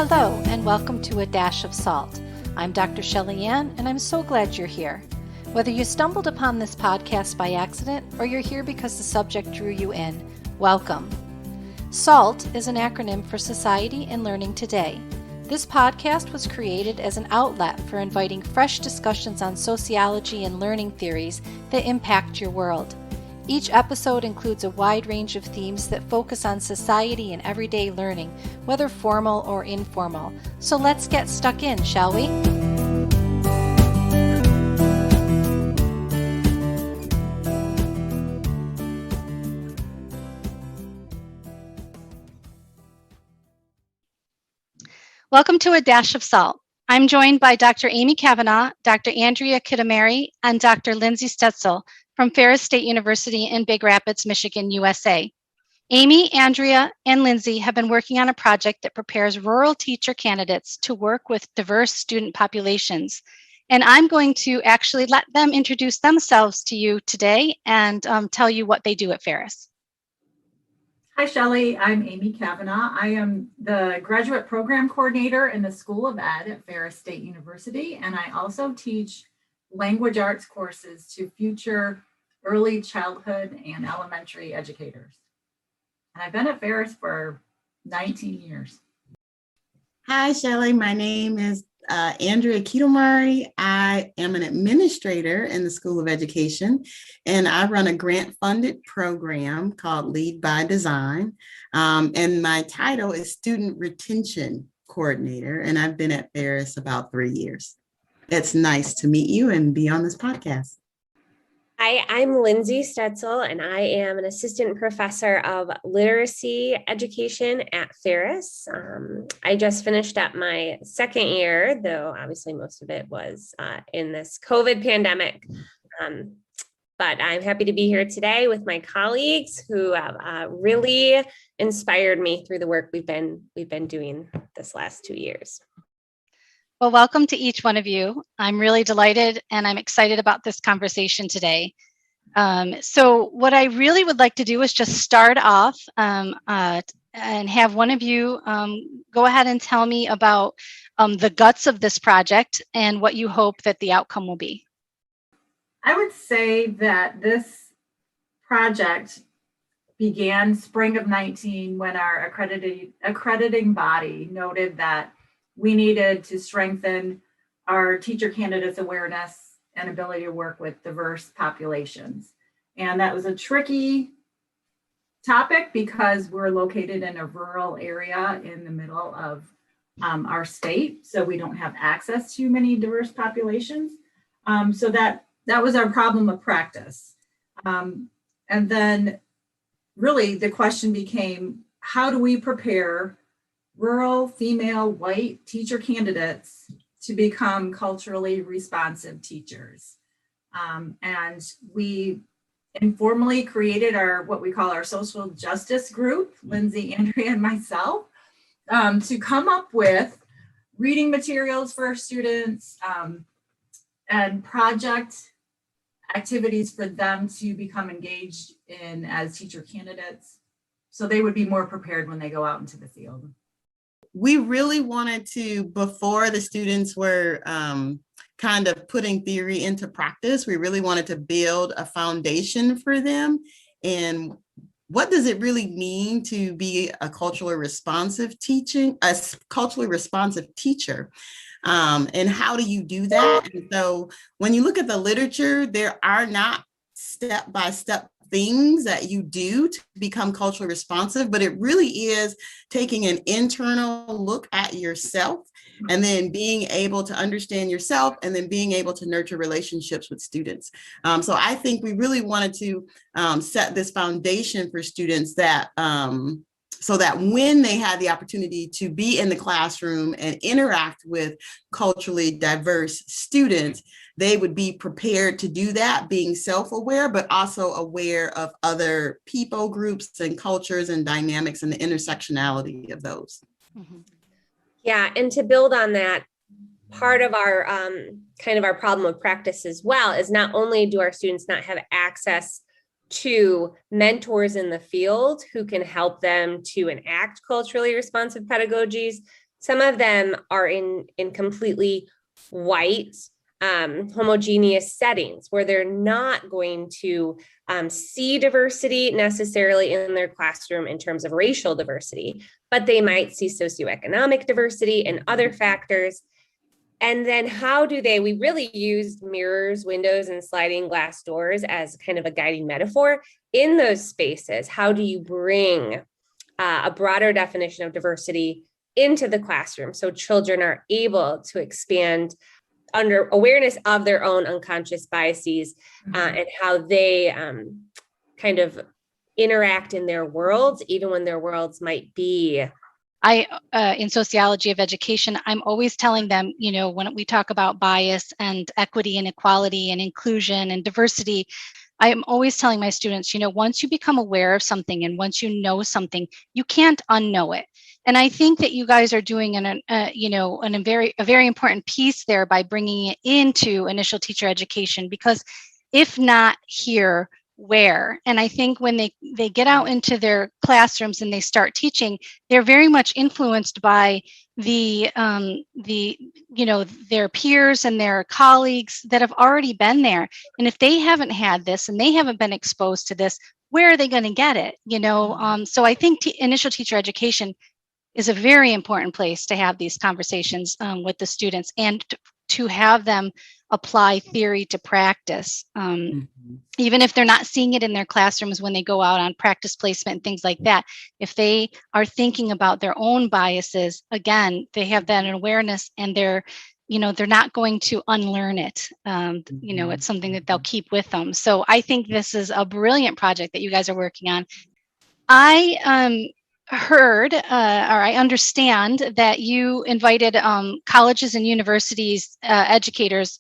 Hello, and welcome to A Dash of Salt. I'm Dr. Shelley Ann, and I'm so glad you're here. Whether you stumbled upon this podcast by accident or you're here because the subject drew you in, welcome. SALT is an acronym for Society and Learning Today. This podcast was created as an outlet for inviting fresh discussions on sociology and learning theories that impact your world. Each episode includes a wide range of themes that focus on society and everyday learning, whether formal or informal. So let's get stuck in, shall we? Welcome to A Dash of Salt. I'm joined by Dr. Amy Kavanaugh, Dr. Andrea Kitomary, and Dr. Lindsay Stoetzel from Ferris State University in Big Rapids, Michigan, USA. Amy, Andrea, and Lindsay have been working on a project that prepares rural teacher candidates to work with diverse student populations. And I'm going to actually let them introduce themselves to you today and tell you what they do at Ferris. Hi, Shelley. I'm Amy Kavanaugh. I am the graduate program coordinator in the School of Ed at Ferris State University, and I also teach language arts courses to future early childhood and elementary educators. And I've been at Ferris for 19 years. Hi, Shelley. My name is Andrea Kitomary. I am an administrator in the School of Education, and I run a grant-funded program called Lead by Design. And my title is Student Retention Coordinator, and I've been at Ferris about 3 years. It's nice to meet you and be on this podcast. Hi, I'm Lindsay Stoetzel, and I am an assistant professor of literacy education at Ferris. I just finished up my second year, though obviously most of it was in this COVID pandemic. But I'm happy to be here today with my colleagues who have really inspired me through the work we've been doing this last 2 years. Well, welcome to each one of you. I'm really delighted and I'm excited about this conversation today. So what I really would like to do is just start off and have one of you go ahead and tell me about the guts of this project and what you hope that the outcome will be. I would say that this project began spring of 19 when our accrediting body noted that we needed to strengthen our teacher candidates' awareness and ability to work with diverse populations. And that was a tricky topic because we're located in a rural area in the middle of our state, so we don't have access to many diverse populations. So that was our problem of practice. And then really the question became, how do we prepare rural, female, white teacher candidates to become culturally responsive teachers? And we informally created what we call our social justice group, Lindsay, Andrea, and myself, to come up with reading materials for our students and project activities for them to become engaged in as teacher candidates, so they would be more prepared when they go out into the field. We really wanted to, before the students were kind of putting theory into practice, we really wanted to build a foundation for them. And what does it really mean to be a culturally responsive teacher? And how do you do that? And so when you look at the literature, there are not step-by-step things that you do to become culturally responsive, but it really is taking an internal look at yourself and then being able to understand yourself and then being able to nurture relationships with students. So I think we really wanted to set this foundation for students that so that when they had the opportunity to be in the classroom and interact with culturally diverse students, they would be prepared to do that, being self-aware, but also aware of other people groups and cultures and dynamics and the intersectionality of those. Mm-hmm. Yeah, and to build on that, part of our kind of our problem of practice as well is not only do our students not have access to mentors in the field who can help them to enact culturally responsive pedagogies, Some of them are in completely white, homogeneous settings where they're not going to see diversity necessarily in their classroom in terms of racial diversity, but they might see socioeconomic diversity and other factors. And then we really used mirrors, windows, and sliding glass doors as kind of a guiding metaphor in those spaces. How do you bring a broader definition of diversity into the classroom so children are able to expand under awareness of their own unconscious biases and how they kind of interact in their worlds, even when their worlds might be. In sociology of education, I'm always telling them, when we talk about bias and equity and equality and inclusion and diversity, I am always telling my students, once you become aware of something and once you know something, you can't unknow it. And I think that you guys are doing a very important piece there by bringing it into initial teacher education, because if not here, where? And I think when they get out into their classrooms and they start teaching, they're very much influenced by their peers and their colleagues that have already been there. And if they haven't had this and they haven't been exposed to this, where are they going to get it? So I think initial teacher education is a very important place to have these conversations with the students and to have them apply theory to practice, even if they're not seeing it in their classrooms when they go out on practice placement and things like that. If they are thinking about their own biases, again, they have that awareness and they're not going to unlearn it. It's something that they'll keep with them. So I think this is a brilliant project that you guys are working on. I heard, or I understand that you invited colleges and universities, educators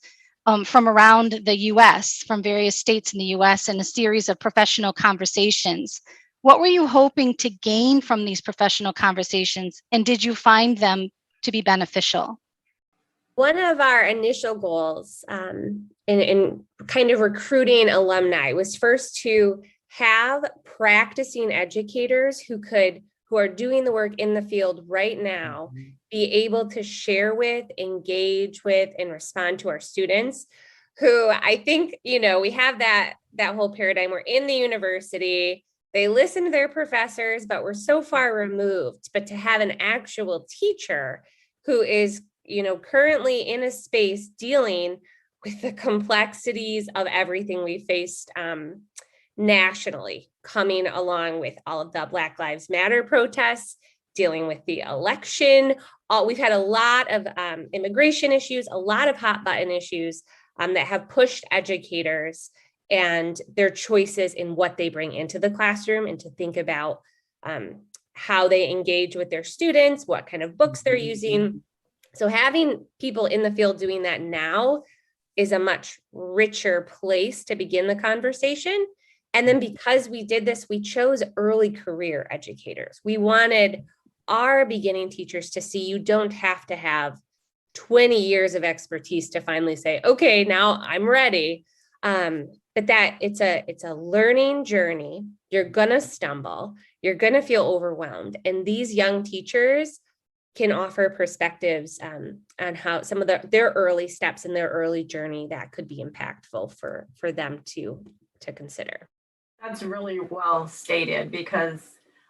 from around the U.S., from various states in the U.S., in a series of professional conversations. What were you hoping to gain from these professional conversations, and did you find them to be beneficial? One of our initial goals in kind of recruiting alumni was first to have practicing educators who are doing the work in the field right now, be able to share with, engage with, and respond to our students who I think, we have that whole paradigm. We're in the university, they listen to their professors, but we're so far removed. But to have an actual teacher who is, currently in a space dealing with the complexities of everything we faced nationally, coming along with all of the Black Lives Matter protests, dealing with the election. We've had a lot of immigration issues, a lot of hot button issues that have pushed educators and their choices in what they bring into the classroom, and to think about how they engage with their students, what kind of books they're using. So having people in the field doing that now is a much richer place to begin the conversation. And then because we did this, we chose early career educators. We wanted our beginning teachers to see you don't have to have 20 years of expertise to finally say, okay, now I'm ready. But that it's a learning journey. You're gonna stumble, you're gonna feel overwhelmed. And these young teachers can offer perspectives on how some of their early steps in their early journey that could be impactful for them to consider. That's really well stated, because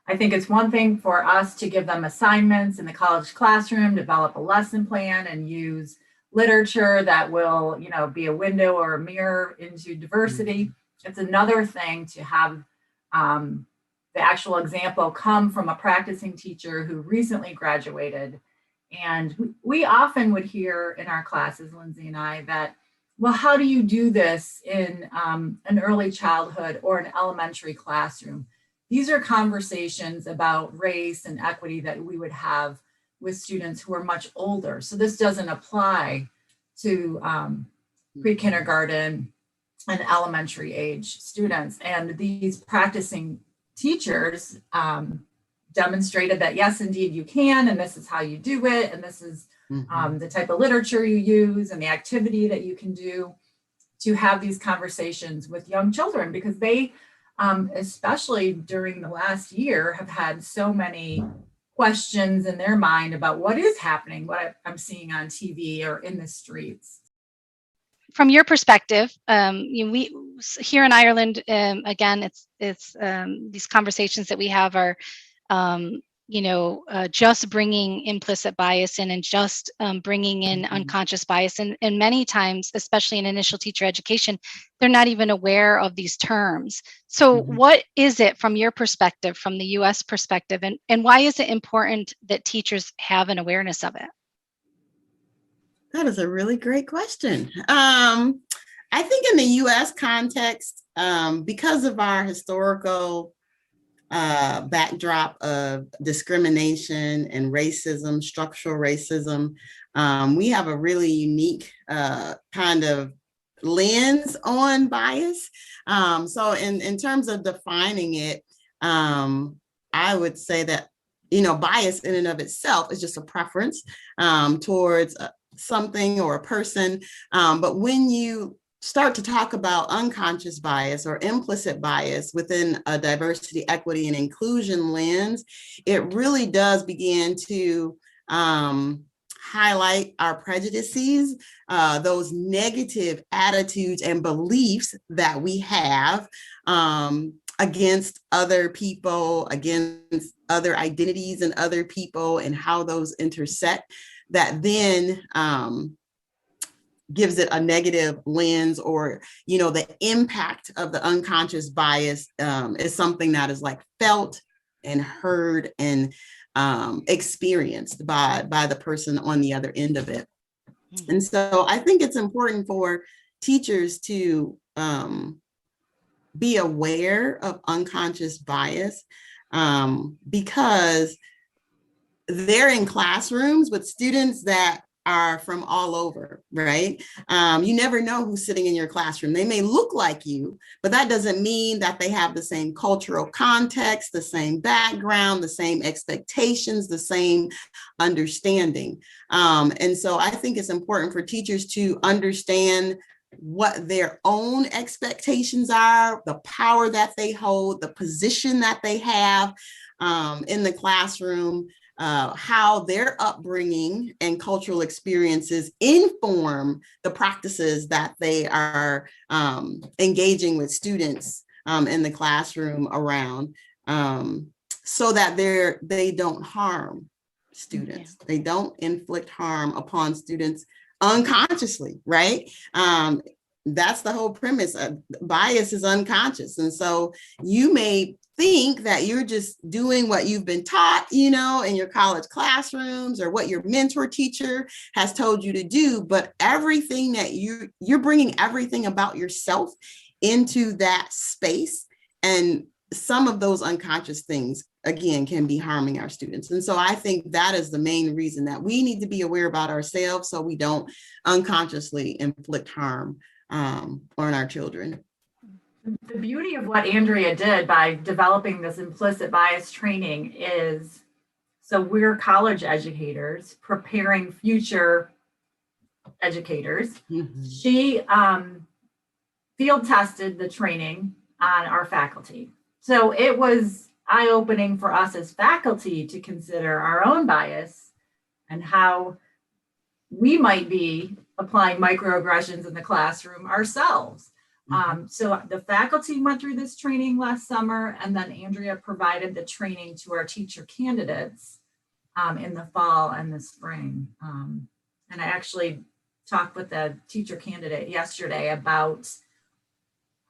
I think it's one thing for us to give them assignments in the college classroom, develop a lesson plan, and use literature that will, be a window or a mirror into diversity. It's another thing to have the actual example come from a practicing teacher who recently graduated. And we often would hear in our classes, Lindsay and I, that, well, how do you do this in an early childhood or an elementary classroom? These are conversations about race and equity that we would have with students who are much older. So this doesn't apply to pre-kindergarten and elementary age students. And these practicing teachers demonstrated that, yes, indeed you can, and this is how you do it, and this is the type of literature you use and the activity that you can do to have these conversations with young children, because they, especially during the last year, have had so many questions in their mind about what is happening, what I'm seeing on TV or in the streets. From your perspective, we here in Ireland, again, it's these conversations that we have are, just bringing implicit bias in and just bringing in unconscious bias, and many times, especially in initial teacher education, they're not even aware of these terms. So, what is it from your perspective, from the U.S. perspective, and why is it important that teachers have an awareness of it? That is a really great question. I think in the U.S. context, because of our historical backdrop of discrimination and racism, structural racism, we have a really unique kind of lens on bias. So in terms of defining it, I would say that, bias in and of itself is just a preference towards something or a person. But when you start to talk about unconscious bias or implicit bias within a diversity, equity, and inclusion lens, it really does begin to highlight our prejudices, those negative attitudes and beliefs that we have against other people, against other identities and other people, and how those intersect, that then gives it a negative lens, or, the impact of the unconscious bias is something that is like felt and heard and experienced by the person on the other end of it. And so I think it's important for teachers to be aware of unconscious bias because they're in classrooms with students that are from all over, right? You never know who's sitting in your classroom. They may look like you, but that doesn't mean that they have the same cultural context, the same background, the same expectations, the same understanding. And so I think it's important for teachers to understand what their own expectations are, the power that they hold, the position that they have in the classroom, how their upbringing and cultural experiences inform the practices that they are engaging with students in the classroom around, so that they don't harm students. They don't inflict harm upon students unconsciously, right? That's the whole premise. Bias is unconscious. And so you may think that you're just doing what you've been taught, in your college classrooms, or what your mentor teacher has told you to do, but everything that you're bringing everything about yourself into that space. And some of those unconscious things, again, can be harming our students. And so I think that is the main reason that we need to be aware about ourselves, so we don't unconsciously inflict harm on our children. The beauty of what Andrea did by developing this implicit bias training is, so we're college educators preparing future educators. She field tested the training on our faculty. So it was eye-opening for us as faculty to consider our own bias and how we might be applying microaggressions in the classroom ourselves. So the faculty went through this training last summer, and then Andrea provided the training to our teacher candidates in the fall and the spring. And I actually talked with the teacher candidate yesterday about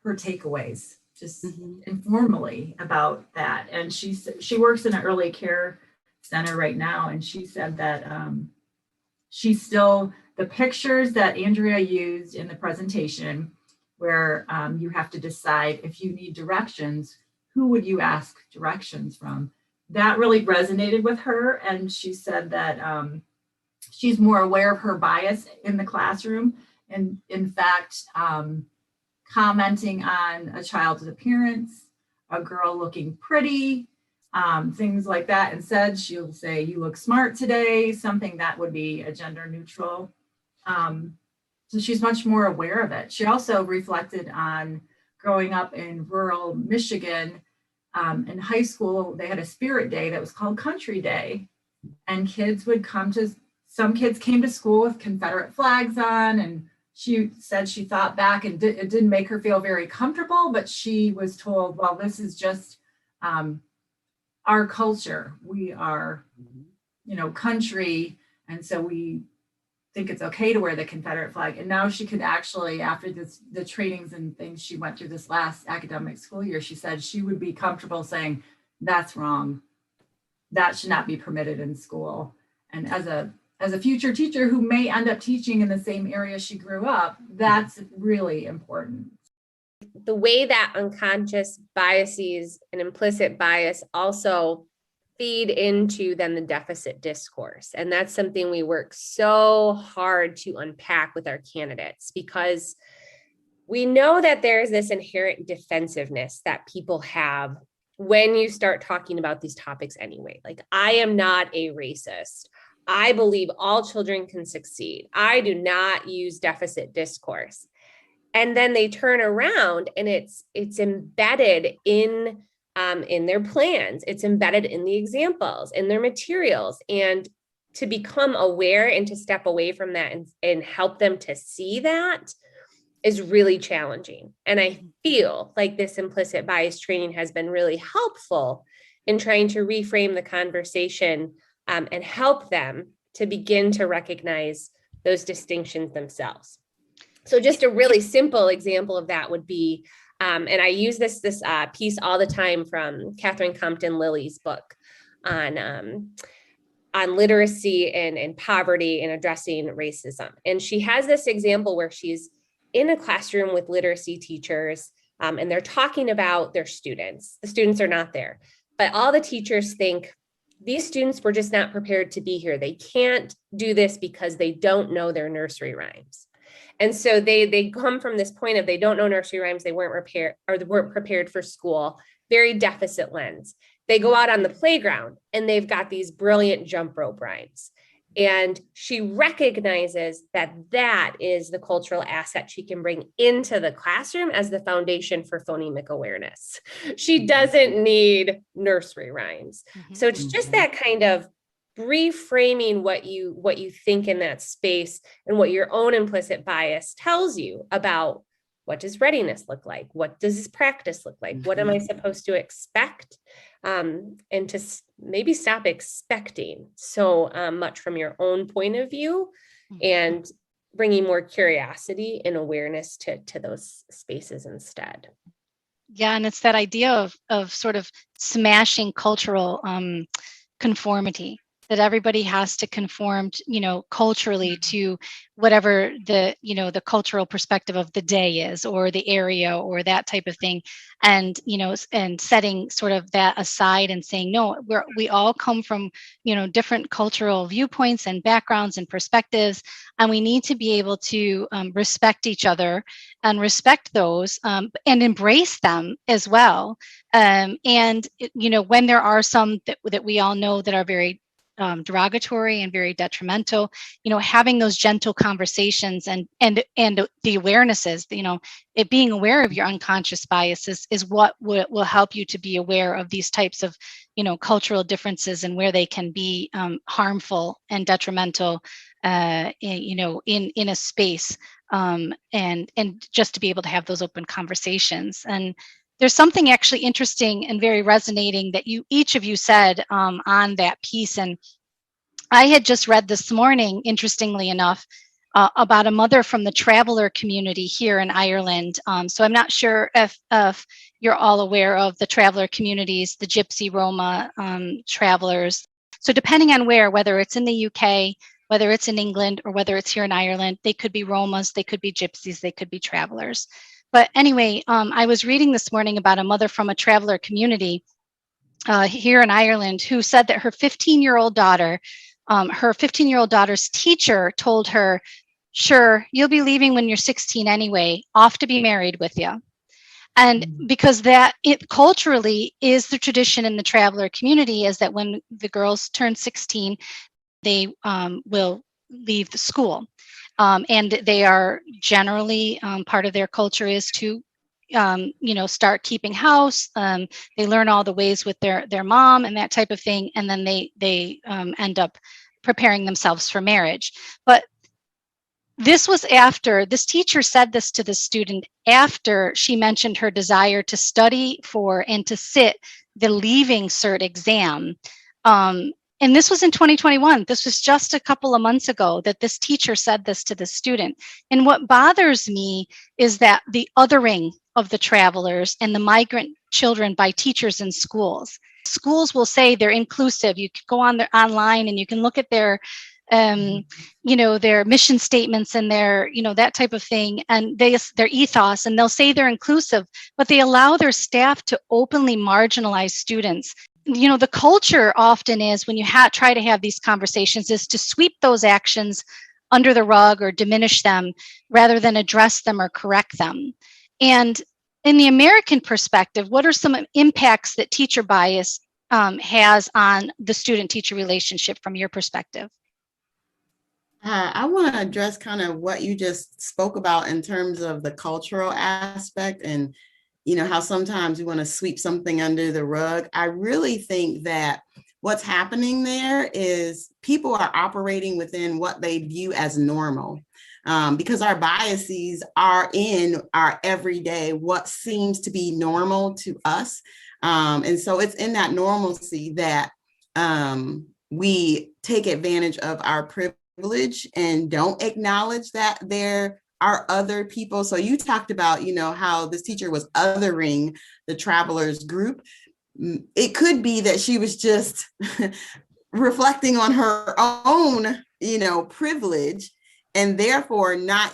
her takeaways, just informally about that. And she works in an early care center right now, and she said that the pictures that Andrea used in the presentation, where you have to decide if you need directions, who would you ask directions from? That really resonated with her. And she said that she's more aware of her bias in the classroom. And in fact, commenting on a child's appearance, a girl looking pretty, things like that. Instead, she'll say, "You look smart today," something that would be a gender neutral. So she's much more aware of it. She also reflected on growing up in rural Michigan, in high school, they had a spirit day that was called Country Day. And kids would some kids came to school with Confederate flags on. And she said she thought back and it didn't make her feel very comfortable, but she was told, well, this is just our culture. We are, country. And so we think it's okay to wear the Confederate flag. And now she could actually, after the trainings and things she went through this last academic school year, she said she would be comfortable saying, that's wrong. That should not be permitted in school. And as a future teacher who may end up teaching in the same area she grew up, that's really important. The way that unconscious biases and implicit bias also feed into then the deficit discourse. And that's something we work so hard to unpack with our candidates, because we know that there's this inherent defensiveness that people have when you start talking about these topics anyway. Like, I am not a racist. I believe all children can succeed. I do not use deficit discourse. And then they turn around and it's embedded in their plans. It's embedded in the examples, in their materials. And to become aware and to step away from that and help them to see that is really challenging. And I feel like this implicit bias training has been really helpful in trying to reframe the conversation and help them to begin to recognize those distinctions themselves. So just a really simple example of that would be, and I use this piece all the time from Catherine Compton Lilly's book on literacy and poverty and addressing racism. And she has this example where she's in a classroom with literacy teachers, and they're talking about their students. The students are not there, but all the teachers think these students were just not prepared to be here. They can't do this because they don't know their nursery rhymes. And so they come from this point of they don't know nursery rhymes, they weren't prepared for school, very deficit lens. They go out on the playground and they've got these brilliant jump rope rhymes. And she recognizes that that is the cultural asset she can bring into the classroom as the foundation for phonemic awareness. She doesn't need nursery rhymes. Mm-hmm. So it's just that kind of reframing what you think in that space and what your own implicit bias tells you about what does readiness look like? What does this practice look like? What am I supposed to expect? And to maybe stop expecting so much from your own point of view and bringing more curiosity and awareness to those spaces instead. Yeah, and it's that idea of sort of smashing cultural conformity, that everybody has to conform, culturally to whatever the cultural perspective of the day is, or the area, or that type of thing. And, and setting sort of that aside and saying, no, we all come from, different cultural viewpoints and backgrounds and perspectives. And we need to be able to respect each other and respect those and embrace them as well. And, when there are some that we all know that are very derogatory and very detrimental, having those gentle conversations and the awarenesses, it being aware of your unconscious biases is what will help you to be aware of these types of, cultural differences and where they can be harmful and detrimental, in a space, and just to be able to have those open conversations. And there's something actually interesting and very resonating that each of you said on that piece. And I had just read this morning, interestingly enough, about a mother from the traveler community here in Ireland. So I'm not sure if you're all aware of the traveler communities, the Gypsy Roma travelers. So depending on whether it's in the UK, whether it's in England, or whether it's here in Ireland, they could be Romas, they could be Gypsies, they could be travelers. But anyway, I was reading this morning about a mother from a traveler community here in Ireland who said that her 15-year-old daughter's teacher told her, sure, you'll be leaving when you're 16 anyway, off to be married with you. And because it culturally is the tradition in the traveler community, is that when the girls turn 16, they will leave the school. And they are generally, part of their culture is to start keeping house. They learn all the ways with their mom and that type of thing, and then they end up preparing themselves for marriage. But this was after this teacher said this to the student after she mentioned her desire to study for and to sit the Leaving Cert exam. And this was in 2021. This was just a couple of months ago that this teacher said this to the student. And what bothers me is that the othering of the travelers and the migrant children by teachers in schools. Schools will say they're inclusive. You can go on online and you can look at their their mission statements and their, that type of thing, and their ethos, and they'll say they're inclusive, but they allow their staff to openly marginalize students. The culture often is, when you try to have these conversations, is to sweep those actions under the rug or diminish them rather than address them or correct them. And in the American perspective, what are some impacts that teacher bias has on the student-teacher relationship from your perspective? I want to address kind of what you just spoke about in terms of the cultural aspect and, how sometimes you want to sweep something under the rug. I really think that what's happening there is people are operating within what they view as normal, because our biases are in our everyday, what seems to be normal to us. And so it's in that normalcy that we take advantage of our privilege and don't acknowledge that there are other people. So you talked about, how this teacher was othering the travelers group. It could be that she was just reflecting on her own, privilege, and therefore not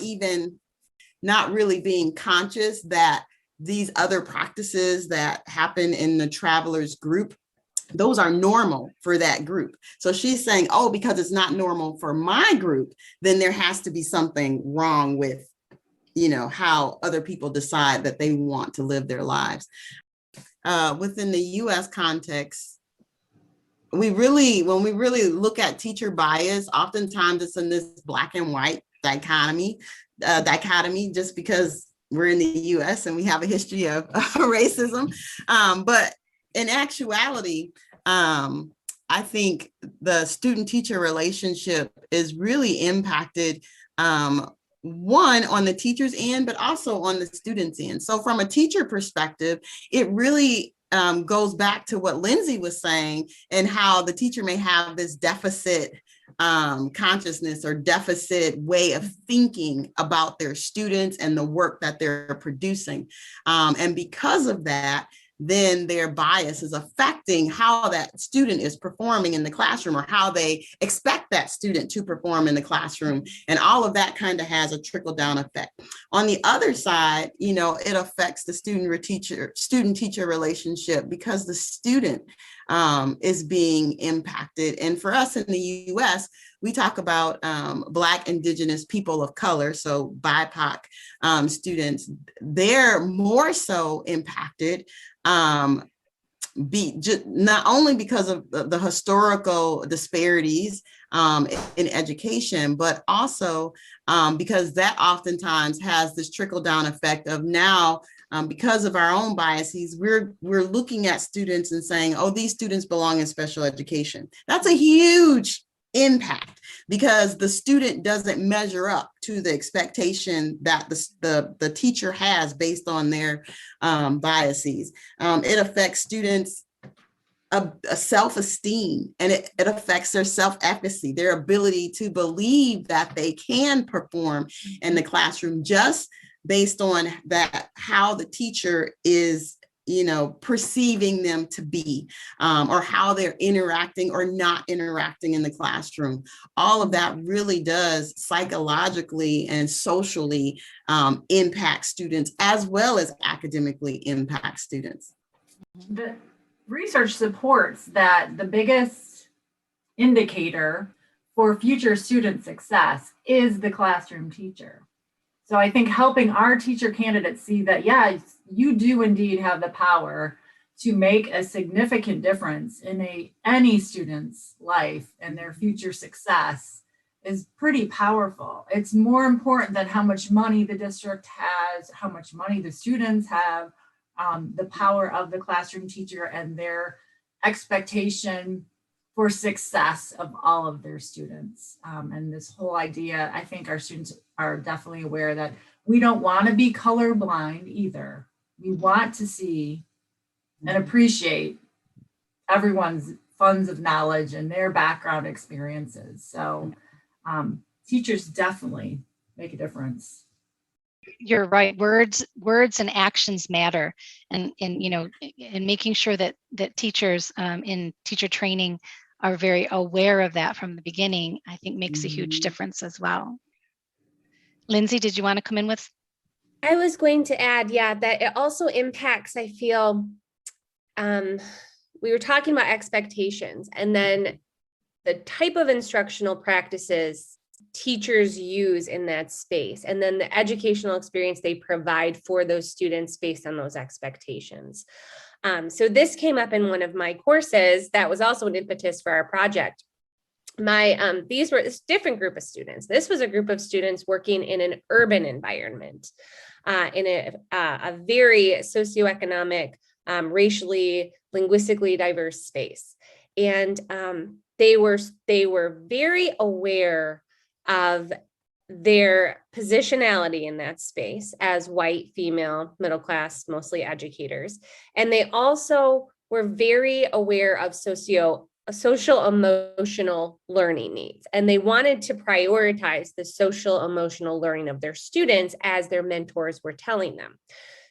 really being conscious that these other practices that happen in the travelers group, those are normal for that group. So she's saying, oh, because it's not normal for my group, then there has to be something wrong with, how other people decide that they want to live their lives. Within the US context, when we really look at teacher bias, oftentimes it's in this black and white dichotomy, just because we're in the US and we have a history of racism. But in actuality, I think the student-teacher relationship is really impacted, one, on the teacher's end, but also on the student's end. So from a teacher perspective, it really goes back to what Lindsay was saying, and how the teacher may have this deficit consciousness or deficit way of thinking about their students and the work that they're producing. And because of that, then their bias is affecting how that student is performing in the classroom, or how they expect that student to perform in the classroom. And all of that kind of has a trickle-down effect. On the other side, it affects the student-teacher relationship, because the student is being impacted. And for us in the US, we talk about Black, Indigenous, people of color, so BIPOC students. They're more so impacted, not only because of the historical disparities in education, but also because that oftentimes has this trickle-down effect of now, because of our own biases, we're looking at students and saying, oh, these students belong in special education. That's a huge impact, because the student doesn't measure up to the expectation that the teacher has based on their biases. It affects students' a self-esteem, and it affects their self-efficacy, their ability to believe that they can perform in the classroom, just based on that, how the teacher is perceiving them to be, or how they're interacting or not interacting in the classroom. All of that really does psychologically and socially impact students, as well as academically impact students. The research supports that the biggest indicator for future student success is the classroom teacher. So I think helping our teacher candidates see that, yes, you do indeed have the power to make a significant difference in any student's life and their future success, is pretty powerful. It's more important than how much money the district has, how much money the students have, the power of the classroom teacher and their expectation for success of all of their students. And this whole idea, I think our students are definitely aware that we don't want to be colorblind either. We want to see and appreciate everyone's funds of knowledge and their background experiences. So teachers definitely make a difference. You're right. Words and actions matter, and making sure that teachers in teacher training are very aware of that from the beginning, I think makes a huge difference as well. Lindsay, did you want to come in with? I was going to add, that it also impacts, I feel, we were talking about expectations, and then the type of instructional practices teachers use in that space, and then the educational experience they provide for those students based on those expectations. So this came up in one of my courses that was also an impetus for our project. These were this different group of students. This was a group of students working in an urban environment, in a very socioeconomic, racially, linguistically diverse space. And they were very aware of their positionality in that space as white, female, middle class, mostly educators. And they also were very aware of social emotional learning needs. And they wanted to prioritize the social emotional learning of their students as their mentors were telling them.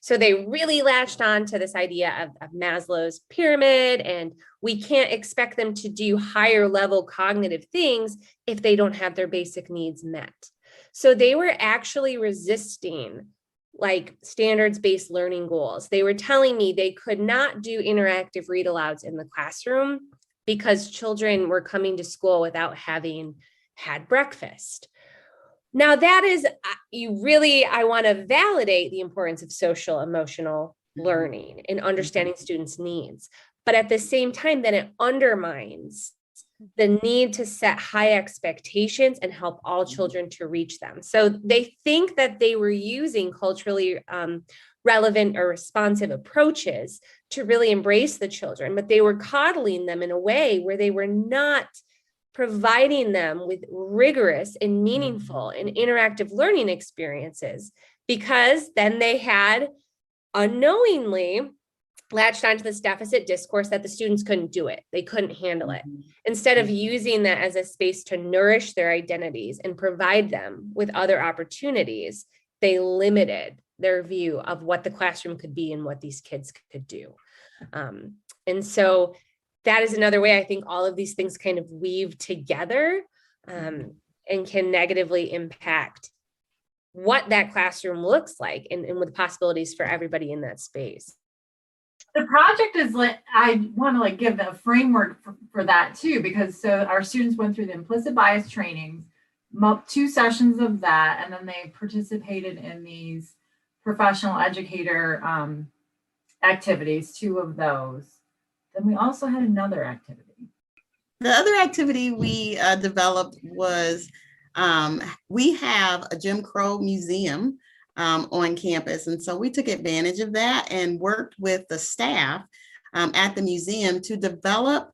So they really latched on to this idea of Maslow's pyramid, and we can't expect them to do higher level cognitive things if they don't have their basic needs met. So they were actually resisting like standards-based learning goals. They were telling me they could not do interactive read alouds in the classroom because children were coming to school without having had breakfast. Now that is, I want to validate the importance of social emotional learning and understanding students' needs. But at the same time, then it undermines the need to set high expectations and help all children to reach them. So they think that they were using culturally relevant or responsive approaches to really embrace the children, but they were coddling them in a way where they were not providing them with rigorous and meaningful and interactive learning experiences, because then they had unknowingly latched onto this deficit discourse that the students couldn't do it. They couldn't handle it. Instead of using that as a space to nourish their identities and provide them with other opportunities, they limited their view of what the classroom could be and what these kids could do. And so that is another way I think all of these things kind of weave together and can negatively impact what that classroom looks like and with possibilities for everybody in that space. The project is I want to give a framework for that too, because so our students went through the implicit bias trainings, 2 sessions of that, and then they participated in these professional educator activities, 2 of those. Then we also had another activity. The other activity we developed was we have a Jim Crow museum on campus. And so we took advantage of that and worked with the staff at the museum to develop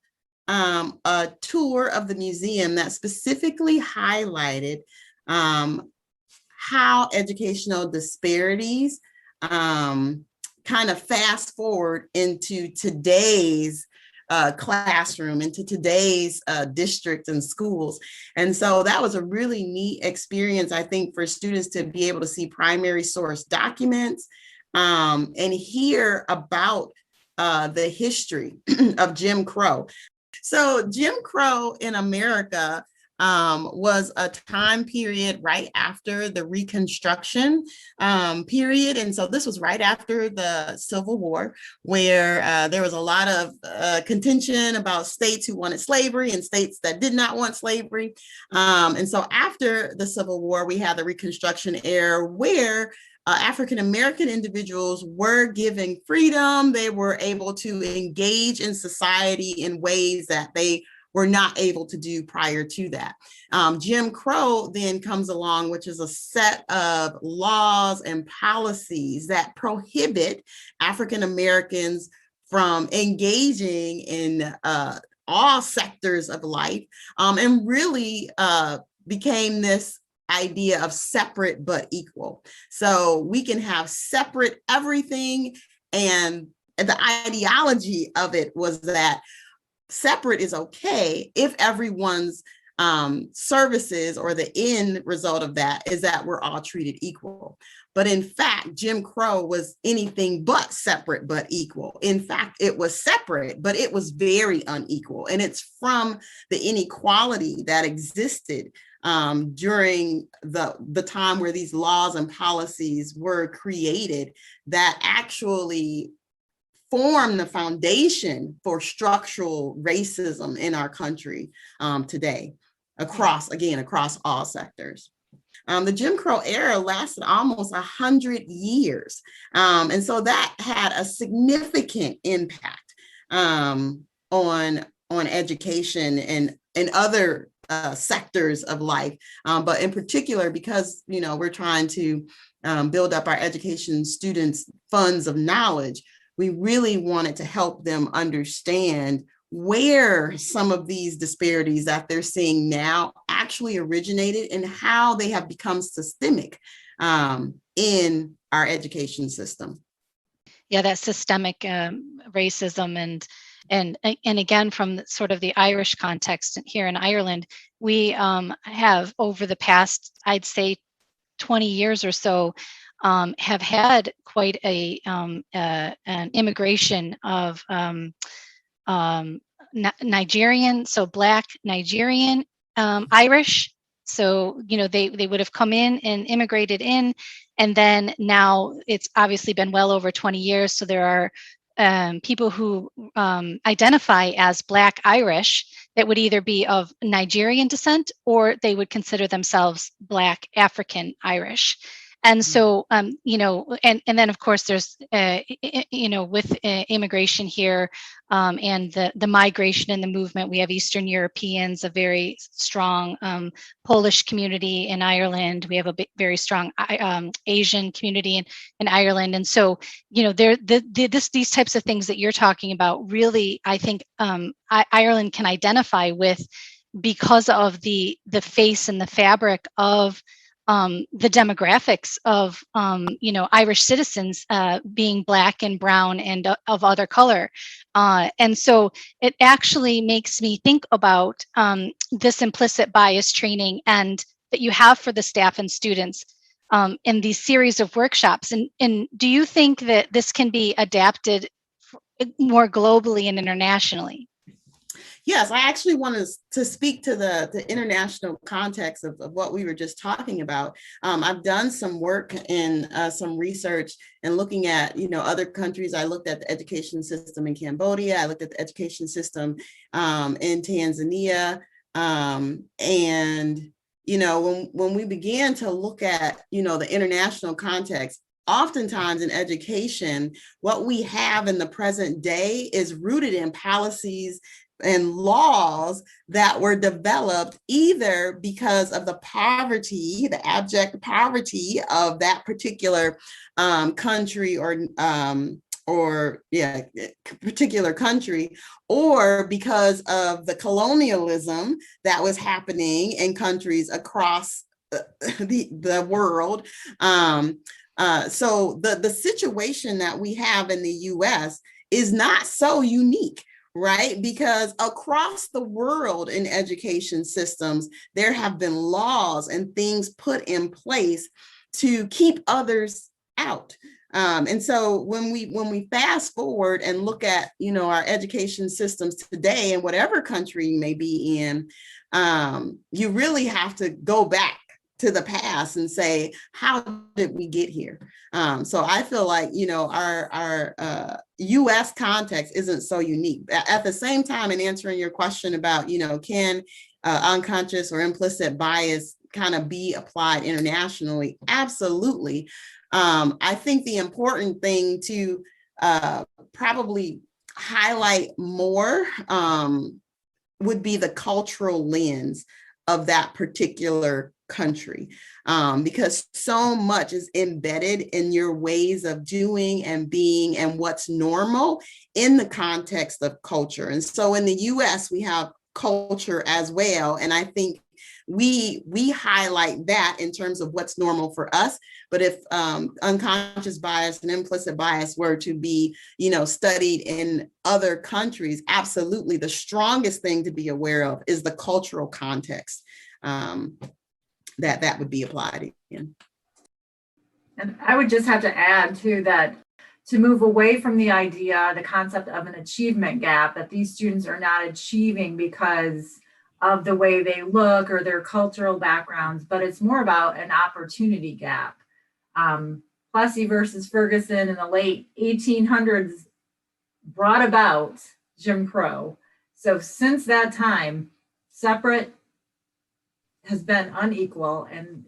a tour of the museum that specifically highlighted how educational disparities kind of fast forward into today's classroom, into today's districts and schools. And so that was a really neat experience, I think, for students to be able to see primary source documents and hear about the history of Jim Crow. So Jim Crow in America was a time period right after the Reconstruction period. And so this was right after the Civil War, where there was a lot of contention about states who wanted slavery and states that did not want slavery. And so after the Civil War, we had the Reconstruction era where African-American individuals were given freedom. They were able to engage in society in ways that they were not able to do prior to that. Jim Crow then comes along, which is a set of laws and policies that prohibit African Americans from engaging in all sectors of life, and really became this idea of separate but equal. So we can have separate everything, and the ideology of it was that separate is okay if everyone's services, or the end result of that is that we're all treated equal. But in fact, Jim Crow was anything but separate but equal. In fact, it was separate, but it was very unequal. And it's from the inequality that existed during the time where these laws and policies were created that actually form the foundation for structural racism in our country today, across all sectors. The Jim Crow era lasted almost 100 years. And so that had a significant impact on education and other sectors of life. But in particular, because, we're trying to build up our education students' funds of knowledge, we really wanted to help them understand where some of these disparities that they're seeing now actually originated and how they have become systemic in our education system. Yeah, that systemic racism and again, from sort of the Irish context here in Ireland, we have over the past, I'd say, 20 years or so, have had quite an immigration of Nigerian, so Black Nigerian, Irish. So, they would have come in and immigrated in, and then now it's obviously been well over 20 years. So there are people who identify as Black Irish that would either be of Nigerian descent, or they would consider themselves Black African Irish. And so, and then of course there's, with immigration here and the migration and the movement, we have Eastern Europeans, a very strong Polish community in Ireland. We have a very strong Asian community in Ireland. And so, these types of things that you're talking about, really, I think Ireland can identify with because of the face and the fabric of the demographics of, Irish citizens being Black and brown and of other color. And so it actually makes me think about this implicit bias training and that you have for the staff and students in these series of workshops. And do you think that this can be adapted more globally and internationally? Yes, I actually want to speak to the international context of what we were just talking about. I've done some work and some research and looking at, other countries. I looked at the education system in Cambodia. I looked at the education system in Tanzania. And, when we began to look at, the international context, oftentimes in education, what we have in the present day is rooted in policies and laws that were developed either because of the poverty, the abject poverty of that particular country particular country, or because of the colonialism that was happening in countries across the world. So the situation that we have in the US is not so unique, right? Because across the world in education systems, there have been laws and things put in place to keep others out. And so when we fast forward and look at, our education systems today in whatever country you may be in, you really have to go back to the past and say, how did we get here? So I feel like, our US context isn't so unique. At the same time, in answering your question about, can unconscious or implicit bias kind of be applied internationally? Absolutely. I think the important thing to probably highlight more would be the cultural lens of that particular country, because so much is embedded in your ways of doing and being and what's normal in the context of culture. And so in the US, we have culture as well. And I think we highlight that in terms of what's normal for us. But if unconscious bias and implicit bias were to be, studied in other countries, absolutely the strongest thing to be aware of is the cultural context that would be applied in. And I would just have to add too that to move away from the concept of an achievement gap, that these students are not achieving because of the way they look or their cultural backgrounds, but it's more about an opportunity gap. Plessy versus Ferguson in the late 1800s brought about Jim Crow. So since that time, separate has been unequal, and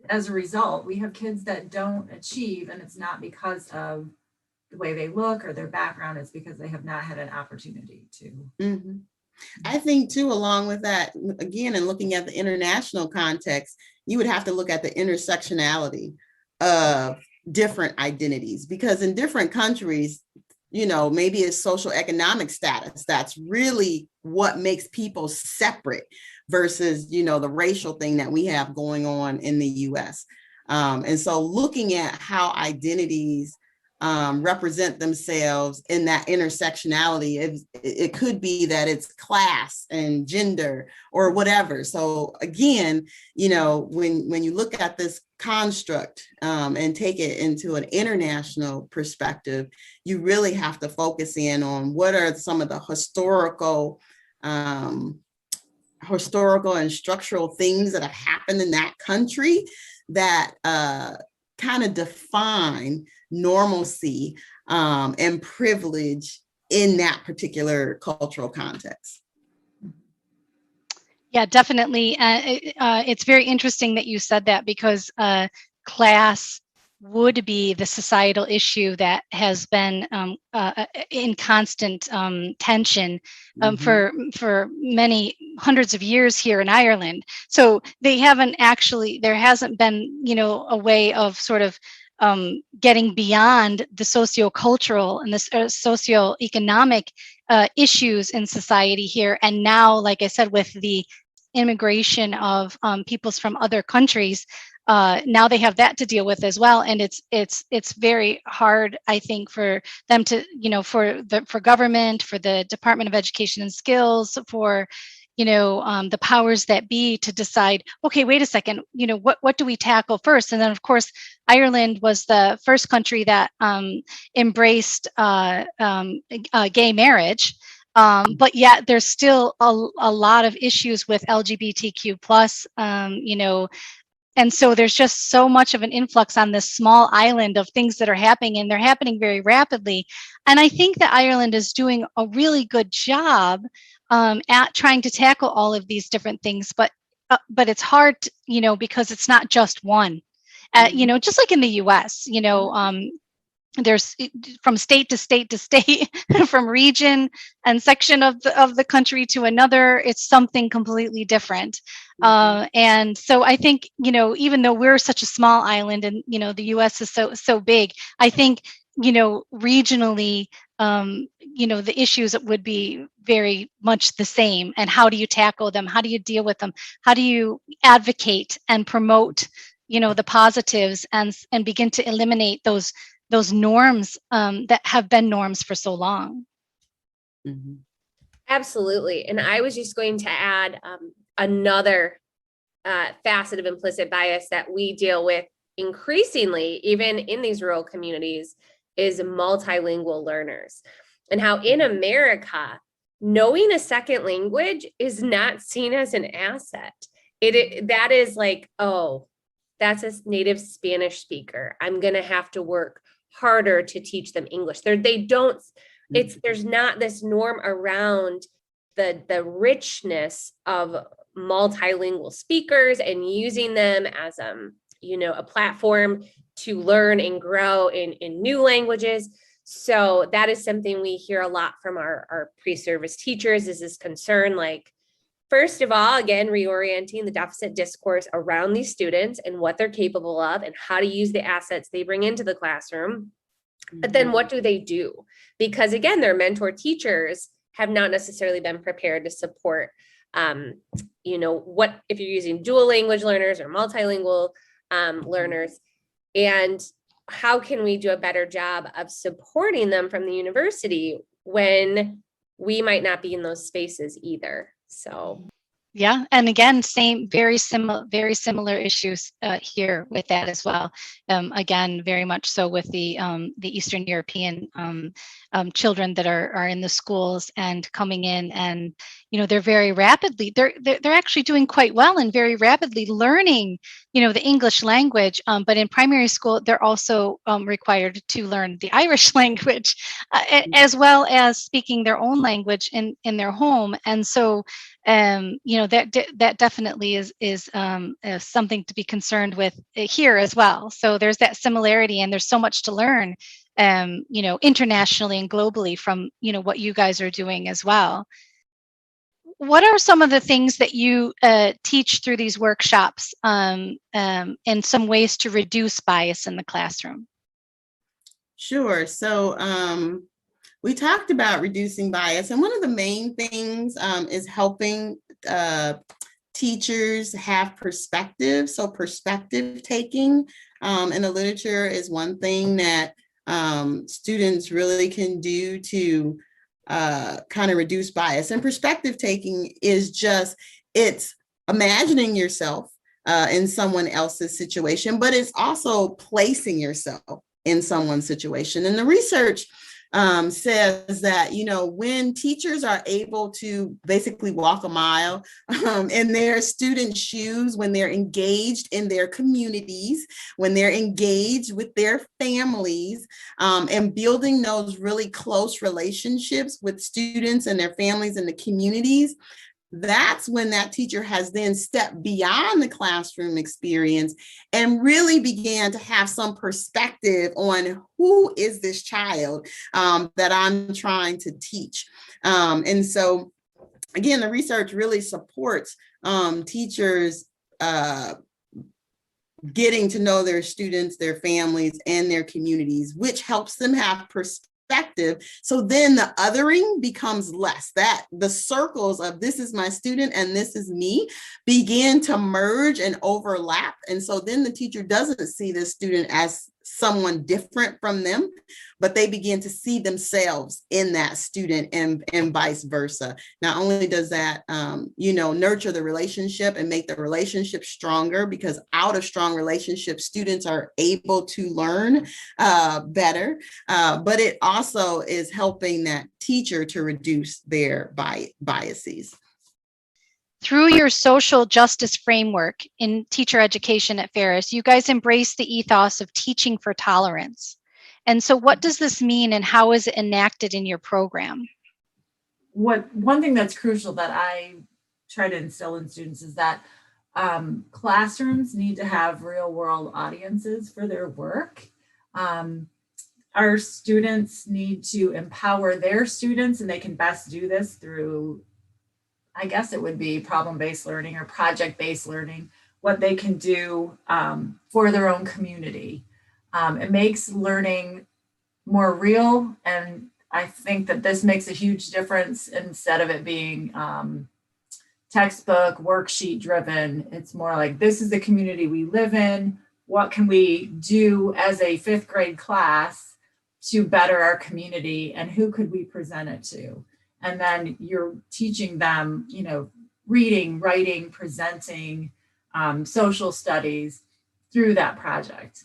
as a result, we have kids that don't achieve, and it's not because of the way they look or their background, it's because they have not had an opportunity to. Mm-hmm. I think too, along with that, again, and looking at the international context, you would have to look at the intersectionality of different identities, because in different countries, maybe it's social economic status that's really what makes people separate versus, the racial thing that we have going on in the US. And so looking at how identities represent themselves in that intersectionality, it could be that it's class and gender or whatever. So again, when you look at this construct and take it into an international perspective, you really have to focus in on what are some of the historical and structural things that have happened in that country that kind of define normalcy and privilege in that particular cultural context. Yeah, definitely. It's very interesting that you said that, because class would be the societal issue that has been in constant tension for many hundreds of years here in Ireland. So there hasn't been, a way of sort of getting beyond the sociocultural and the socioeconomic issues in society here. And now, like I said, with the immigration of peoples from other countries, now they have that to deal with as well. And it's very hard, I think, for them to, for government, for the Department of Education and Skills, for the powers that be to decide, okay, wait a second, what do we tackle first? And then, of course, Ireland was the first country that embraced gay marriage. But yet there's still a lot of issues with LGBTQ plus, and so there's just so much of an influx on this small island of things that are happening, and they're happening very rapidly. And I think that Ireland is doing a really good job at trying to tackle all of these different things, but it's hard, because it's not just one. Just like in the US, there's from state to state to state, from region and section of the country to another, it's something completely different. And so I think, even though we're such a small island and, the US is so big, I think, regionally, the issues would be very much the same. And how do you tackle them? How do you deal with them? How do you advocate and promote, the positives and begin to eliminate those norms that have been norms for so long? Mm-hmm. Absolutely. And I was just going to add another facet of implicit bias that we deal with increasingly, even in these rural communities, is multilingual learners, and how in America, knowing a second language is not seen as an asset. That is like, oh, that's a native Spanish speaker, I'm going to have to work harder to teach them English. There's not this norm around the richness of multilingual speakers and using them as a platform to learn and grow in new languages. So that is something we hear a lot from our pre-service teachers, is this concern, like, first of all, again, reorienting the deficit discourse around these students and what they're capable of and how to use the assets they bring into the classroom. But then what do they do? Because again, their mentor teachers have not necessarily been prepared to support, what if you're using dual language learners or multilingual learners, and how can we do a better job of supporting them from the university when we might not be in those spaces either? So yeah, and again, very similar issues here with that as well. Again, very much so with the Eastern European children that are in the schools and coming in, and they're very rapidly they're actually doing quite well and very rapidly learning the English language, but in primary school they're also required to learn the Irish language as well as speaking their own language in their home. And so that definitely is something to be concerned with here as well. So there's that similarity, and there's so much to learn internationally and globally from what you guys are doing as well. What are some of the things that you teach through these workshops, and some ways to reduce bias in the classroom? Sure. So we talked about reducing bias, and one of the main things is helping teachers have perspective. So perspective taking in the literature is one thing that students really can do to kind of reduce bias. And perspective taking is it's imagining yourself in someone else's situation, but it's also placing yourself in someone's situation. And the research says that, when teachers are able to basically walk a mile in their students' shoes, when they're engaged in their communities, when they're engaged with their families, and building those really close relationships with students and their families and the communities, that's when that teacher has then stepped beyond the classroom experience and really began to have some perspective on who is this child that I'm trying to teach. And so, again, the research really supports teachers getting to know their students, their families, and their communities, which helps them have perspective. So then the othering becomes less. That the circles of this is my student and this is me begin to merge and overlap. And so then the teacher doesn't see the student as someone different from them, but they begin to see themselves in that student, and vice versa. Not only does that, nurture the relationship and make the relationship stronger, because out of strong relationships, students are able to learn better, but it also is helping that teacher to reduce their biases. Through your social justice framework in teacher education at Ferris, you guys embrace the ethos of teaching for tolerance. And so what does this mean, and how is it enacted in your program? One thing that's crucial that I try to instill in students is that classrooms need to have real world audiences for their work. Our students need to empower their students, and they can best do this through, I guess it would be problem-based learning or project-based learning, what they can do for their own community. It makes learning more real, and I think that this makes a huge difference. Instead of it being textbook, worksheet driven, it's more like, this is the community we live in. What can we do as a 5th grade class to better our community, and who could we present it to? And then you're teaching them, reading, writing, presenting, social studies through that project.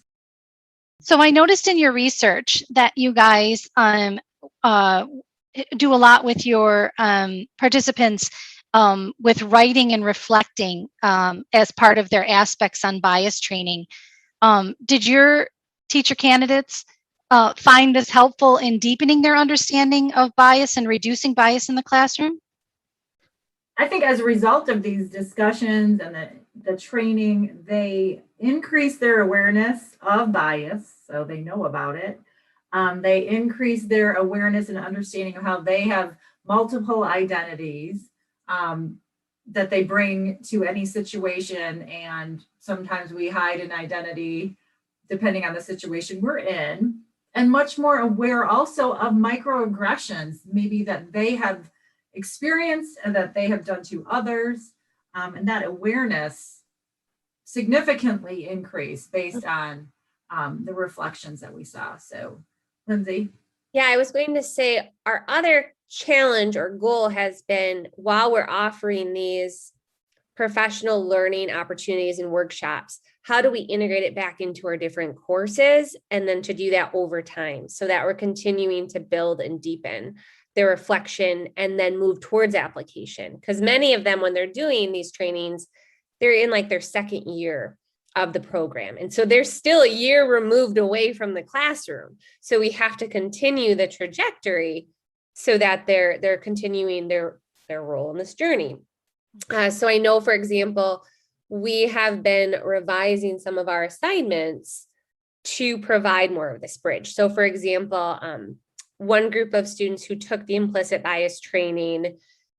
So I noticed in your research that you guys do a lot with your participants with writing and reflecting as part of their aspects on bias training. Did your teacher candidates find this helpful in deepening their understanding of bias and reducing bias in the classroom? I think as a result of these discussions and the training, they increase their awareness of bias, so they know about it. They increase their awareness and understanding of how they have multiple identities that they bring to any situation. And sometimes we hide an identity depending on the situation we're in, and much more aware also of microaggressions, maybe that they have experienced and that they have done to others. And that awareness significantly increased based on the reflections that we saw. So, Lindsay? Yeah, I was going to say our other challenge or goal has been, while we're offering these professional learning opportunities and workshops, how do we integrate it back into our different courses, and then to do that over time so that we're continuing to build and deepen their reflection and then move towards application? Because many of them, when they're doing these trainings, they're in like their second year of the program. And so they're still a year removed away from the classroom. So we have to continue the trajectory so that they're continuing their role in this journey. So I know, for example, we have been revising some of our assignments to provide more of this bridge. So for example, one group of students who took the implicit bias training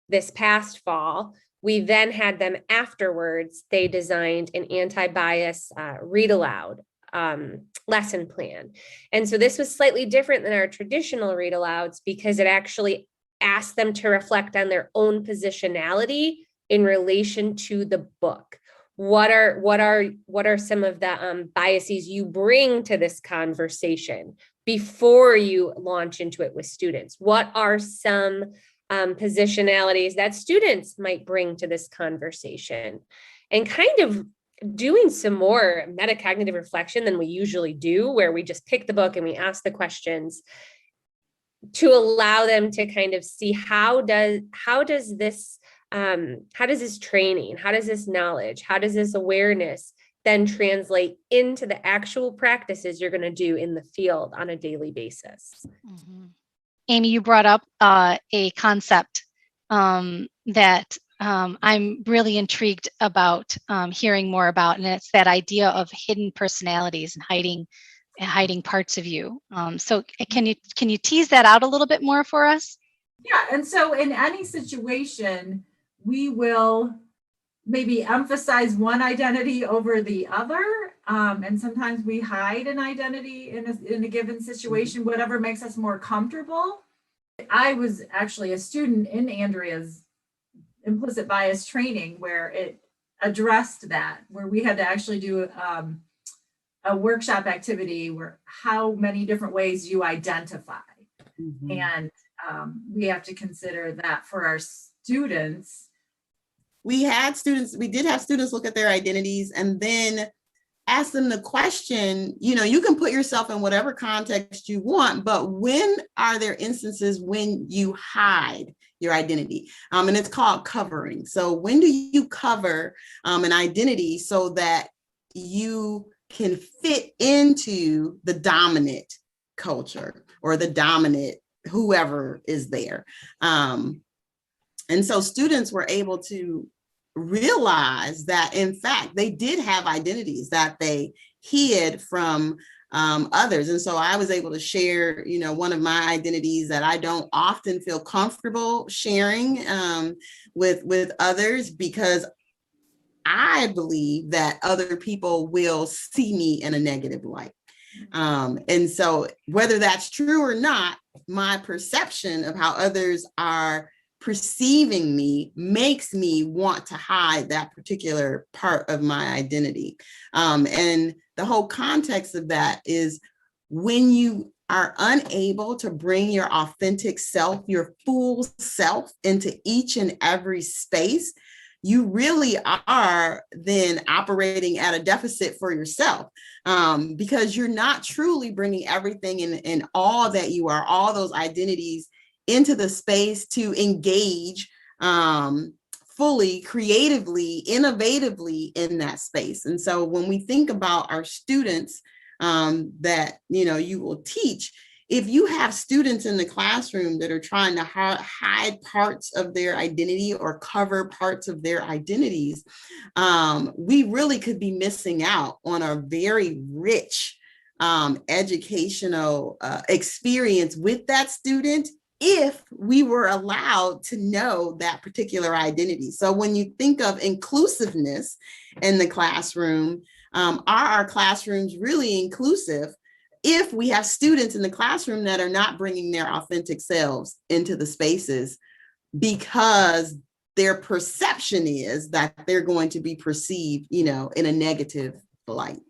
this past fall, we then had them afterwards, they designed an anti-bias read aloud lesson plan. And so this was slightly different than our traditional read alouds because it actually asked them to reflect on their own positionality in relation to the book. What are some of the biases you bring to this conversation before you launch into it with students? What are some positionalities that students might bring to this conversation? And kind of doing some more metacognitive reflection than we usually do, where we just pick the book and we ask the questions to allow them to kind of see how does this training, how does this knowledge, how does this awareness then translate into the actual practices you're going to do in the field on a daily basis. Mm-hmm. Amy, you brought up a concept that I'm really intrigued about hearing more about, and it's that idea of hidden personalities and hiding parts of you. So can you tease that out a little bit more for us? Yeah, and so in any situation, we will maybe emphasize one identity over the other, and sometimes we hide an identity in a given situation, whatever makes us more comfortable. I was actually a student in Andrea's implicit bias training where it addressed that, where we had to actually do a workshop activity where how many different ways you identify. Mm-hmm. And we have to consider that for our students. We did have students look at their identities and then ask them the question, you can put yourself in whatever context you want, but when are there instances when you hide your identity? And it's called covering. So when do you cover an identity so that you can fit into the dominant culture or the dominant whoever is there? And so students were able to realize that, in fact, they did have identities that they hid from others. And so I was able to share, one of my identities that I don't often feel comfortable sharing with others, because I believe that other people will see me in a negative light. And so whether that's true or not, my perception of how others are perceiving me makes me want to hide that particular part of my identity. And the whole context of that is when you are unable to bring your authentic self, your full self into each and every space, you really are then operating at a deficit for yourself, because you're not truly bringing everything in all that you are, all those identities into the space to engage fully, creatively, innovatively in that space. And so when we think about our students that, you will teach, if you have students in the classroom that are trying to hide parts of their identity or cover parts of their identities, we really could be missing out on a very rich educational experience with that student if we were allowed to know that particular identity. So when you think of inclusiveness in the classroom, are our classrooms really inclusive if we have students in the classroom that are not bringing their authentic selves into the spaces because their perception is that they're going to be perceived, in a negative light?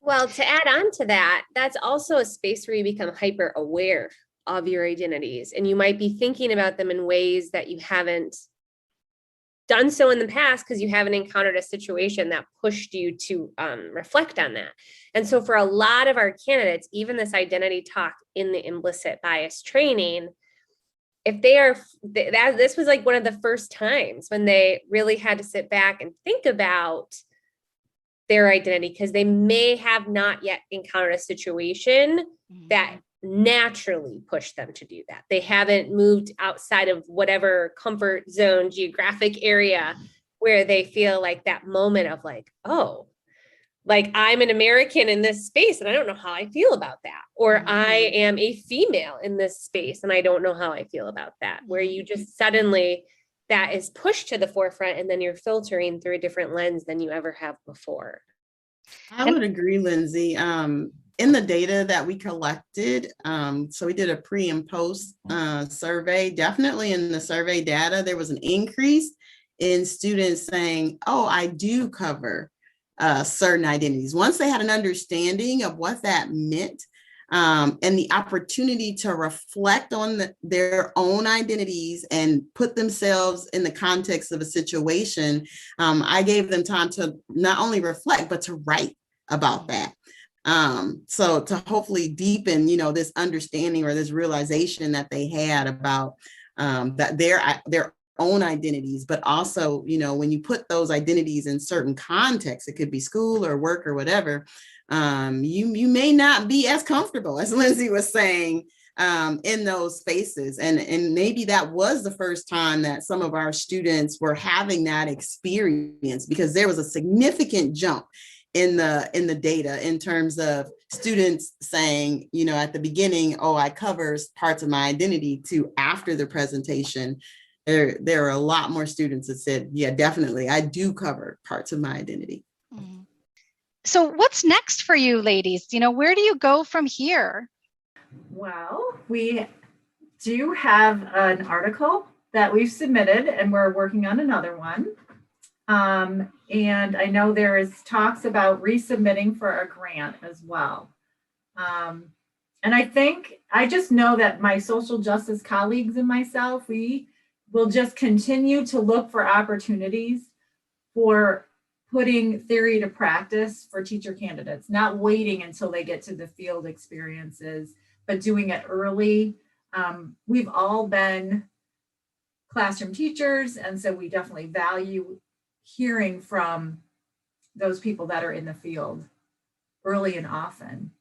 Well, to add on to that, that's also a space where you become hyper aware of your identities, and you might be thinking about them in ways that you haven't done so in the past because you haven't encountered a situation that pushed you to reflect on that. And so for a lot of our candidates, even this identity talk in the implicit bias training, if they are, this was like one of the first times when they really had to sit back and think about their identity, because they may have not yet encountered a situation that naturally pushed them to do that. They haven't moved outside of whatever comfort zone, geographic area where they feel like that moment of like, oh, like I'm an American in this space and I don't know how I feel about that. Or I am a female in this space and I don't know how I feel about that. Where you just suddenly, that is pushed to the forefront and then you're filtering through a different lens than you ever have before. I would agree, Lindsay. In the data that we collected, so we did a pre and post survey, definitely in the survey data, there was an increase in students saying, oh, I do cover certain identities. Once they had an understanding of what that meant, and the opportunity to reflect on their own identities and put themselves in the context of a situation, I gave them time to not only reflect, but to write about that. So to hopefully deepen, this understanding or this realization that they had about that their own identities, but also, when you put those identities in certain contexts, it could be school or work or whatever, you may not be as comfortable, as Lindsay was saying, in those spaces. And maybe that was the first time that some of our students were having that experience, because there was a significant jump in the data in terms of students saying, at the beginning, oh, I cover parts of my identity, to after the presentation, there are a lot more students that said, yeah, definitely, I do cover parts of my identity. Mm-hmm. So what's next for you ladies? Where do you go from here? Well, we do have an article that we've submitted and we're working on another one. And I know there is talks about resubmitting for a grant as well. And I just know that my social justice colleagues and myself, we will just continue to look for opportunities for putting theory to practice for teacher candidates, not waiting until they get to the field experiences, but doing it early. We've all been classroom teachers, and so we definitely value hearing from those people that are in the field early and often.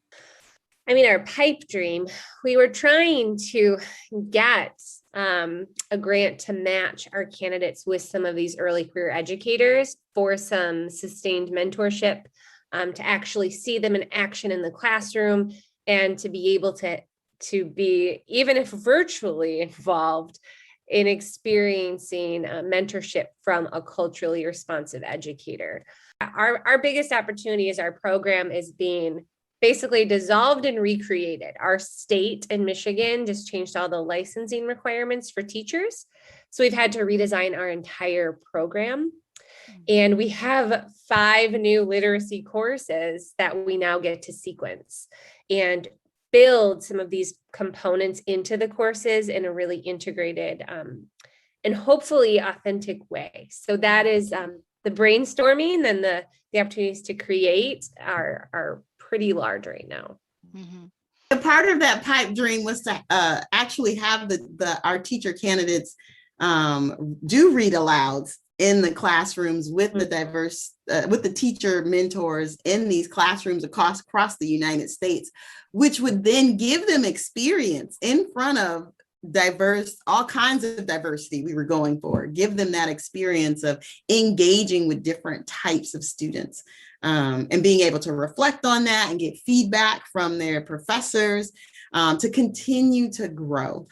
I mean, our pipe dream, we were trying to get a grant to match our candidates with some of these early career educators for some sustained mentorship, to actually see them in action in the classroom and to be able to be, even if virtually involved, in experiencing mentorship from a culturally responsive educator. Our biggest opportunity is our program is being basically dissolved and recreated. Our state in Michigan just changed all the licensing requirements for teachers. So we've had to redesign our entire program. And we have 5 new literacy courses that we now get to sequence and build some of these components into the courses in a really integrated and hopefully authentic way. So that is the brainstorming and the opportunities to create are pretty large right now. Mm-hmm. A part of that pipe dream was to actually have our teacher candidates do read alouds in the classrooms with the diverse, with the teacher mentors in these classrooms across the United States, which would then give them experience in front of all kinds of diversity we were going for, give them that experience of engaging with different types of students, and being able to reflect on that and get feedback from their professors, to continue to grow.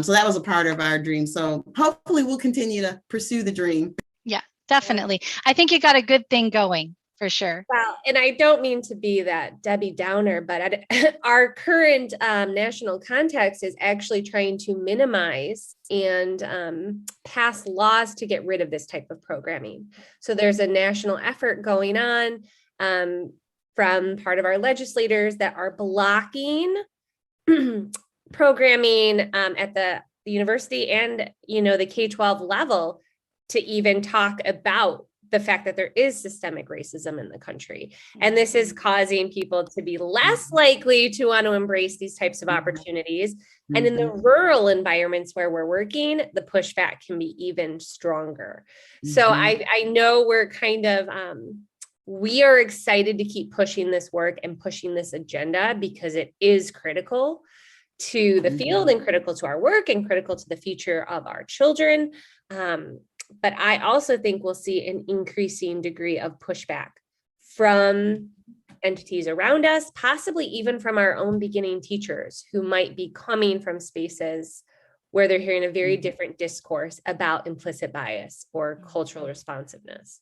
So that was a part of our dream. So hopefully we'll continue to pursue the dream. Yeah, definitely. I think you got a good thing going. For sure. Well, and I don't mean to be that Debbie Downer, but our current national context is actually trying to minimize and pass laws to get rid of this type of programming. So there's a national effort going on from part of our legislators that are blocking programming at the university and, the K-12 level to even talk about the fact that there is systemic racism in the country. And this is causing people to be less likely to want to embrace these types of opportunities. And in the rural environments where we're working, the pushback can be even stronger. So I know we're kind of, we are excited to keep pushing this work and pushing this agenda because it is critical to the field and critical to our work and critical to the future of our children. But I also think we'll see an increasing degree of pushback from entities around us, possibly even from our own beginning teachers who might be coming from spaces where they're hearing a very different discourse about implicit bias or cultural responsiveness.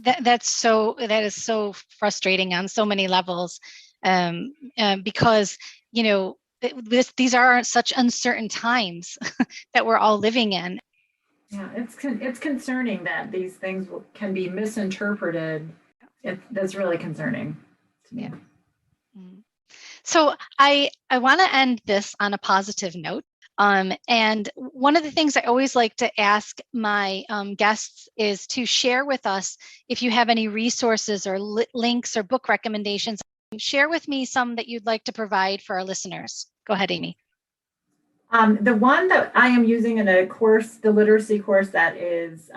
That is so frustrating on so many levels, because, these are such uncertain times that we're all living in. Yeah, it's concerning that these things can be misinterpreted. That's really concerning to me. Yeah. So I want to end this on a positive note. And one of the things I always like to ask my guests is to share with us if you have any resources or links or book recommendations. Share with me some that you'd like to provide for our listeners. Go ahead, Amy. The one that I am using in a course, the literacy course that is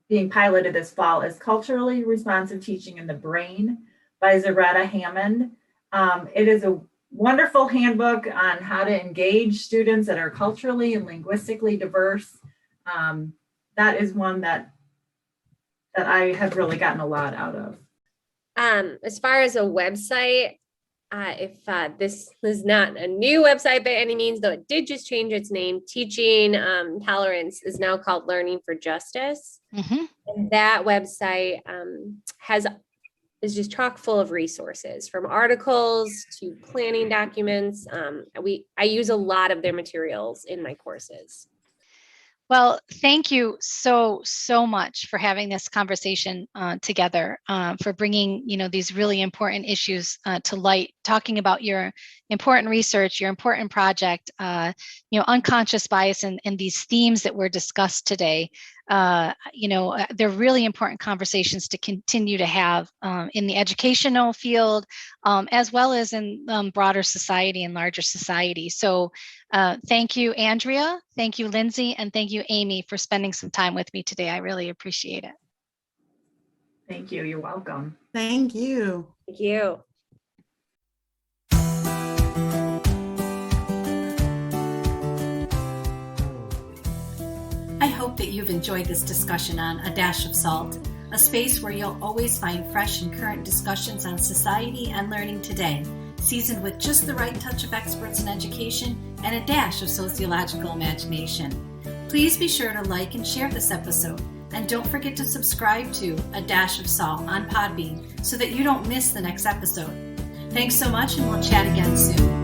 being piloted this fall, is Culturally Responsive Teaching in the Brain by Zaretta Hammond. It is a wonderful handbook on how to engage students that are culturally and linguistically diverse. That is one that I have really gotten a lot out of. As far as a website, if this is not a new website by any means, though it did just change its name, Teaching Tolerance is now called Learning for Justice. And that website is just chock full of resources, from articles to planning documents. I use a lot of their materials in my courses. Well, thank you so much for having this conversation together, for bringing, these really important issues to light, talking about your important research, your important project, unconscious bias and these themes that were discussed today. They're really important conversations to continue to have in the educational field, as well as in broader society and larger society. So thank you, Andrea. Thank you, Lindsay. And thank you, Amy, for spending some time with me today. I really appreciate it. Thank you. You're welcome. Thank you. Thank you. I hope that you've enjoyed this discussion on A Dash of Salt, a space where you'll always find fresh and current discussions on society and learning today, seasoned with just the right touch of experts in education and a dash of sociological imagination. Please be sure to like and share this episode, and don't forget to subscribe to A Dash of Salt on Podbean so that you don't miss the next episode. Thanks so much, and we'll chat again soon.